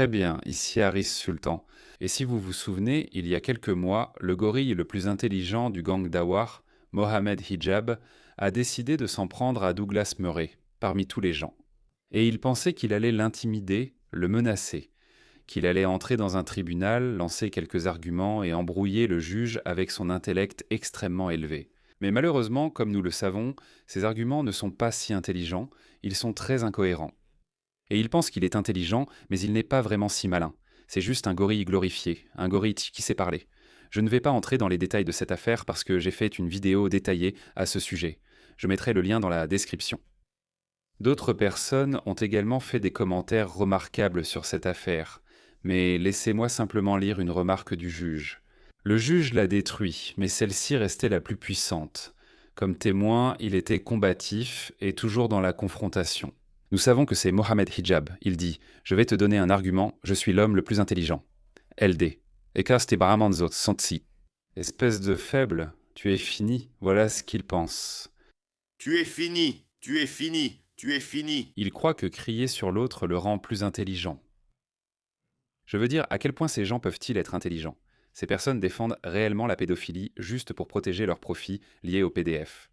Très bien, ici Haris Sultan. Et si vous vous souvenez, il y a quelques mois, le gorille le plus intelligent du gang Dawar, Mohamed Hijab, a décidé de s'en prendre à Douglas Murray, parmi tous les gens. Et il pensait qu'il allait l'intimider, le menacer, qu'il allait entrer dans un tribunal, lancer quelques arguments et embrouiller le juge avec son intellect extrêmement élevé. Mais malheureusement, comme nous le savons, ces arguments ne sont pas si intelligents, ils sont très incohérents. Et il pense qu'il est intelligent, mais il n'est pas vraiment si malin. C'est juste un gorille glorifié, un gorille qui sait parler. Je ne vais pas entrer dans les détails de cette affaire parce que j'ai fait une vidéo détaillée à ce sujet. Je mettrai le lien dans la description. D'autres personnes ont également fait des commentaires remarquables sur cette affaire, mais laissez-moi simplement lire une remarque du juge. Le juge l'a détruit, mais celle-ci restait la plus puissante. Comme témoin, il était combatif et toujours dans la confrontation. Nous savons que c'est Mohamed Hijab. Il dit « Je vais te donner un argument, je suis l'homme le plus intelligent. » LD. Ekasti Baramanzot Santsi. Espèce de faible, tu es fini, voilà ce qu'il pense. Tu es fini, tu es fini, tu es fini. Il croit que crier sur l'autre le rend plus intelligent. Je veux dire, à quel point ces gens peuvent-ils être intelligents? Ces personnes défendent réellement la pédophilie juste pour protéger leurs profits liés au PDF.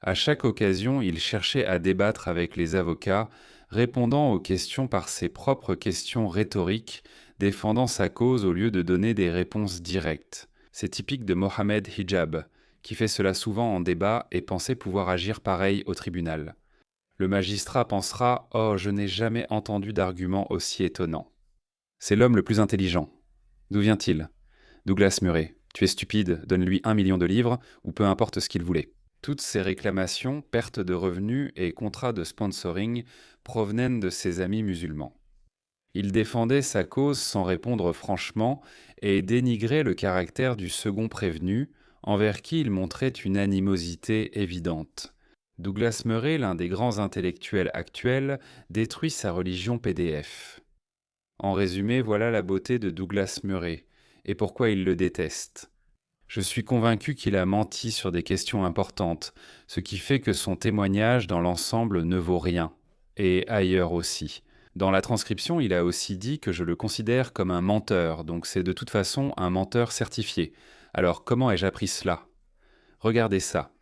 À chaque occasion, il cherchait à débattre avec les avocats, répondant aux questions par ses propres questions rhétoriques, défendant sa cause au lieu de donner des réponses directes. C'est typique de Mohamed Hijab, qui fait cela souvent en débat et pensait pouvoir agir pareil au tribunal. Le magistrat pensera « Oh, je n'ai jamais entendu d'argument aussi étonnant. » C'est l'homme le plus intelligent. D'où vient-il? Douglas Murray. Tu es stupide, donne-lui 1 million de livres, ou peu importe ce qu'il voulait. Toutes ces réclamations, pertes de revenus et contrats de sponsoring provenaient de ses amis musulmans. Il défendait sa cause sans répondre franchement et dénigrait le caractère du second prévenu, envers qui il montrait une animosité évidente. Douglas Murray, l'un des grands intellectuels actuels, détruit sa religion PDF. En résumé, voilà la beauté de Douglas Murray, et pourquoi il le déteste. Je suis convaincu qu'il a menti sur des questions importantes, ce qui fait que son témoignage dans l'ensemble ne vaut rien, et ailleurs aussi. Dans la transcription, il a aussi dit que je le considère comme un menteur, donc c'est de toute façon un menteur certifié. Alors comment ai-je appris cela? Regardez ça.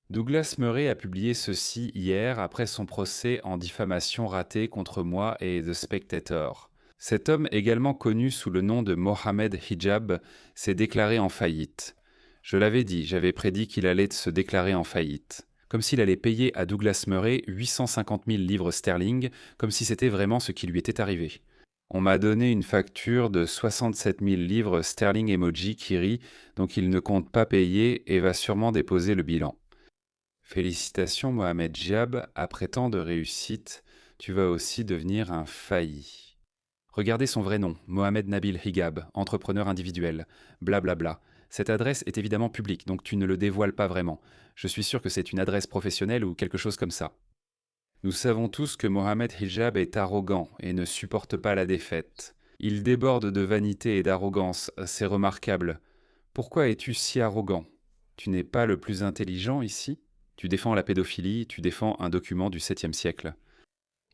Douglas Murray a publié ceci hier après son procès en diffamation raté contre moi et The Spectator. Cet homme, également connu sous le nom de Mohamed Hijab, s'est déclaré en faillite. Je l'avais dit, j'avais prédit qu'il allait se déclarer en faillite. Comme s'il allait payer à Douglas Murray 850 000 livres sterling, comme si c'était vraiment ce qui lui était arrivé. On m'a donné une facture de 67 000 livres sterling emoji qui rit, donc il ne compte pas payer et va sûrement déposer le bilan. Félicitations Mohamed Hijab, après tant de réussite, tu vas aussi devenir un failli. Regardez son vrai nom, Mohamed Nabil Hijab, entrepreneur individuel, blablabla. Cette adresse est évidemment publique, donc tu ne le dévoiles pas vraiment. Je suis sûr que c'est une adresse professionnelle ou quelque chose comme ça. Nous savons tous que Mohamed Hijab est arrogant et ne supporte pas la défaite. Il déborde de vanité et d'arrogance, c'est remarquable. Pourquoi es-tu si arrogant? Tu n'es pas le plus intelligent ici? Tu défends la pédophilie, tu défends un document du 7e siècle.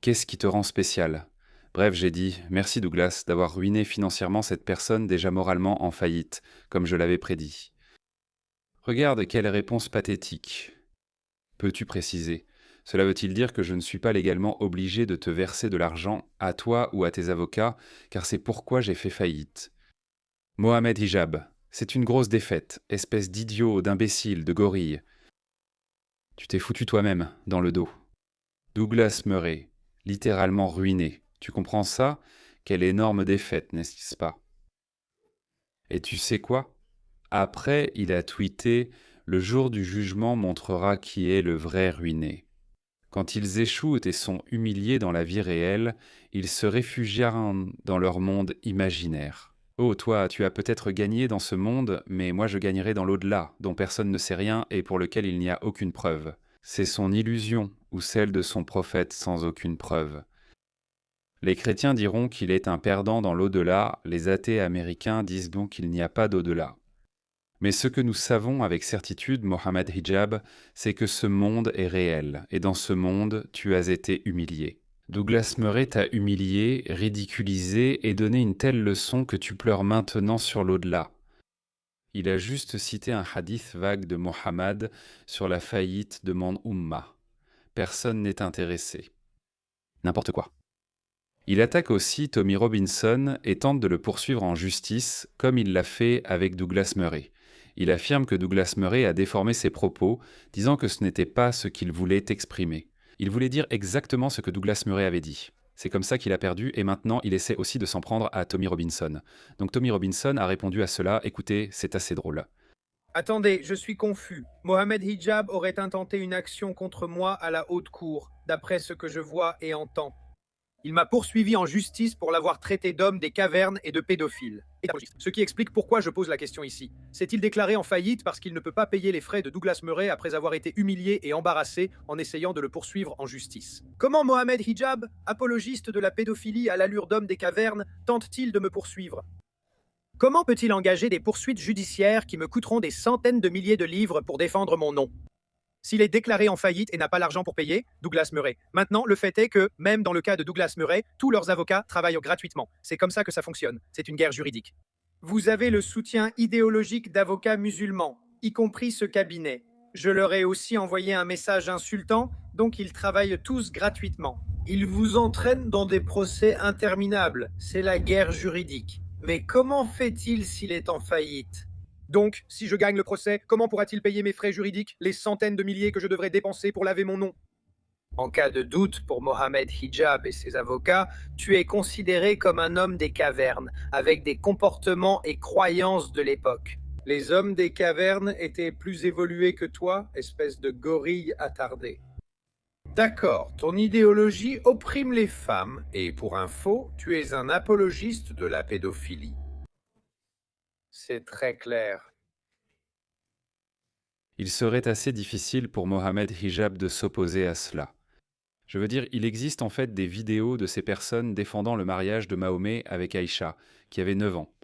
Qu'est-ce qui te rend spécial? Bref, j'ai dit « Merci Douglas d'avoir ruiné financièrement cette personne déjà moralement en faillite, comme je l'avais prédit. » Regarde quelle réponse pathétique. Peux-tu préciser? Cela veut-il dire que je ne suis pas légalement obligé de te verser de l'argent, à toi ou à tes avocats, car c'est pourquoi j'ai fait faillite? Mohamed Hijab, c'est une grosse défaite, espèce d'idiot, d'imbécile, de gorille. Tu t'es foutu toi-même, dans le dos. Douglas Murray, littéralement ruiné. Tu comprends ça? Quelle énorme défaite, n'est-ce pas? Et tu sais quoi? Après, il a tweeté « Le jour du jugement montrera qui est le vrai ruiné ». Quand ils échouent et sont humiliés dans la vie réelle, ils se réfugient dans leur monde imaginaire. Oh, toi, tu as peut-être gagné dans ce monde, mais moi je gagnerai dans l'au-delà, dont personne ne sait rien et pour lequel il n'y a aucune preuve. C'est son illusion ou celle de son prophète sans aucune preuve. Les chrétiens diront qu'il est un perdant dans l'au-delà, les athées américains disent donc qu'il n'y a pas d'au-delà. Mais ce que nous savons avec certitude, Mohamed Hijab, c'est que ce monde est réel, et dans ce monde, tu as été humilié. Douglas Murray t'a humilié, ridiculisé et donné une telle leçon que tu pleures maintenant sur l'au-delà. Il a juste cité un hadith vague de Mohammed sur la faillite de mon Ummah. Personne n'est intéressé. N'importe quoi. Il attaque aussi Tommy Robinson et tente de le poursuivre en justice, comme il l'a fait avec Douglas Murray. Il affirme que Douglas Murray a déformé ses propos, disant que ce n'était pas ce qu'il voulait exprimer. Il voulait dire exactement ce que Douglas Murray avait dit. C'est comme ça qu'il a perdu et maintenant il essaie aussi de s'en prendre à Tommy Robinson. Donc Tommy Robinson a répondu à cela, écoutez, c'est assez drôle. Attendez, je suis confus. Mohamed Hijab aurait intenté une action contre moi à la haute cour, d'après ce que je vois et entends. Il m'a poursuivi en justice pour l'avoir traité d'homme des cavernes et de pédophile. Ce qui explique pourquoi je pose la question ici. S'est-il déclaré en faillite parce qu'il ne peut pas payer les frais de Douglas Murray après avoir été humilié et embarrassé en essayant de le poursuivre en justice? Comment Mohamed Hijab, apologiste de la pédophilie à l'allure d'homme des cavernes, tente-t-il de me poursuivre? Comment peut-il engager des poursuites judiciaires qui me coûteront des centaines de milliers de livres pour défendre mon nom? S'il est déclaré en faillite et n'a pas l'argent pour payer, Douglas Murray. Maintenant, le fait est que, même dans le cas de Douglas Murray, tous leurs avocats travaillent gratuitement. C'est comme ça que ça fonctionne. C'est une guerre juridique. Vous avez le soutien idéologique d'avocats musulmans, y compris ce cabinet. Je leur ai aussi envoyé un message insultant, donc ils travaillent tous gratuitement. Ils vous entraînent dans des procès interminables. C'est la guerre juridique. Mais comment fait-il s'il est en faillite? Donc, si je gagne le procès, comment pourra-t-il payer mes frais juridiques, les centaines de milliers que je devrais dépenser pour laver mon nom? En cas de doute pour Mohamed Hijab et ses avocats, tu es considéré comme un homme des cavernes, avec des comportements et croyances de l'époque. Les hommes des cavernes étaient plus évolués que toi, espèce de gorille attardé. D'accord, ton idéologie opprime les femmes, et pour info, tu es un apologiste de la pédophilie. C'est très clair. Il serait assez difficile pour Mohamed Hijab de s'opposer à cela. Je veux dire, il existe en fait des vidéos de ces personnes défendant le mariage de Mahomet avec Aïcha, qui avait 9 ans.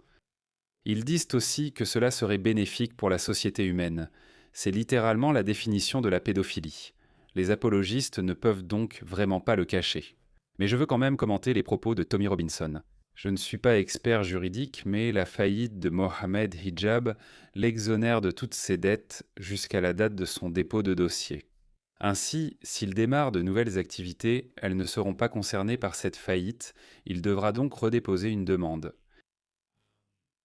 Ils disent aussi que cela serait bénéfique pour la société humaine. C'est littéralement la définition de la pédophilie. Les apologistes ne peuvent donc vraiment pas le cacher. Mais je veux quand même commenter les propos de Tommy Robinson. Je ne suis pas expert juridique, mais la faillite de Mohamed Hijab l'exonère de toutes ses dettes jusqu'à la date de son dépôt de dossier. Ainsi, s'il démarre de nouvelles activités, elles ne seront pas concernées par cette faillite, il devra donc redéposer une demande.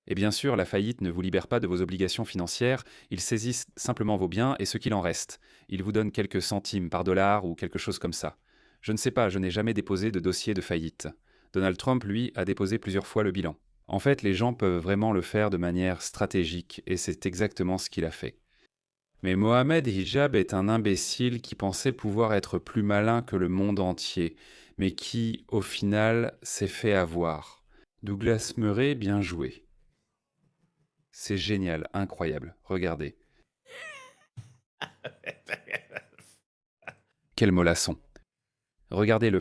Et bien sûr, la faillite ne vous libère pas de vos obligations financières, ils saisissent simplement vos biens et ce qu'il en reste. Ils vous donnent quelques centimes par dollar ou quelque chose comme ça. Je ne sais pas, je n'ai jamais déposé de dossier de faillite. Donald Trump, lui, a déposé plusieurs fois le bilan. En fait, les gens peuvent vraiment le faire de manière stratégique, et c'est exactement ce qu'il a fait. Mais Mohamed Hijab est un imbécile qui pensait pouvoir être plus malin que le monde entier, mais qui, au final, s'est fait avoir. Douglas Murray, bien joué. C'est génial, incroyable, regardez. Quel mollasson. Regardez-le.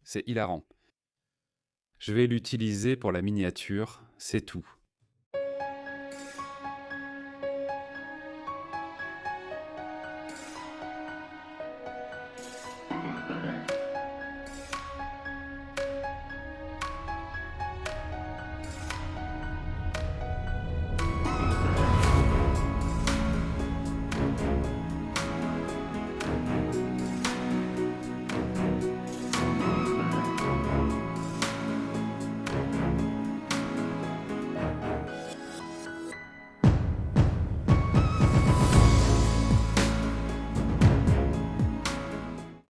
C'est hilarant. Je vais l'utiliser pour la miniature, c'est tout.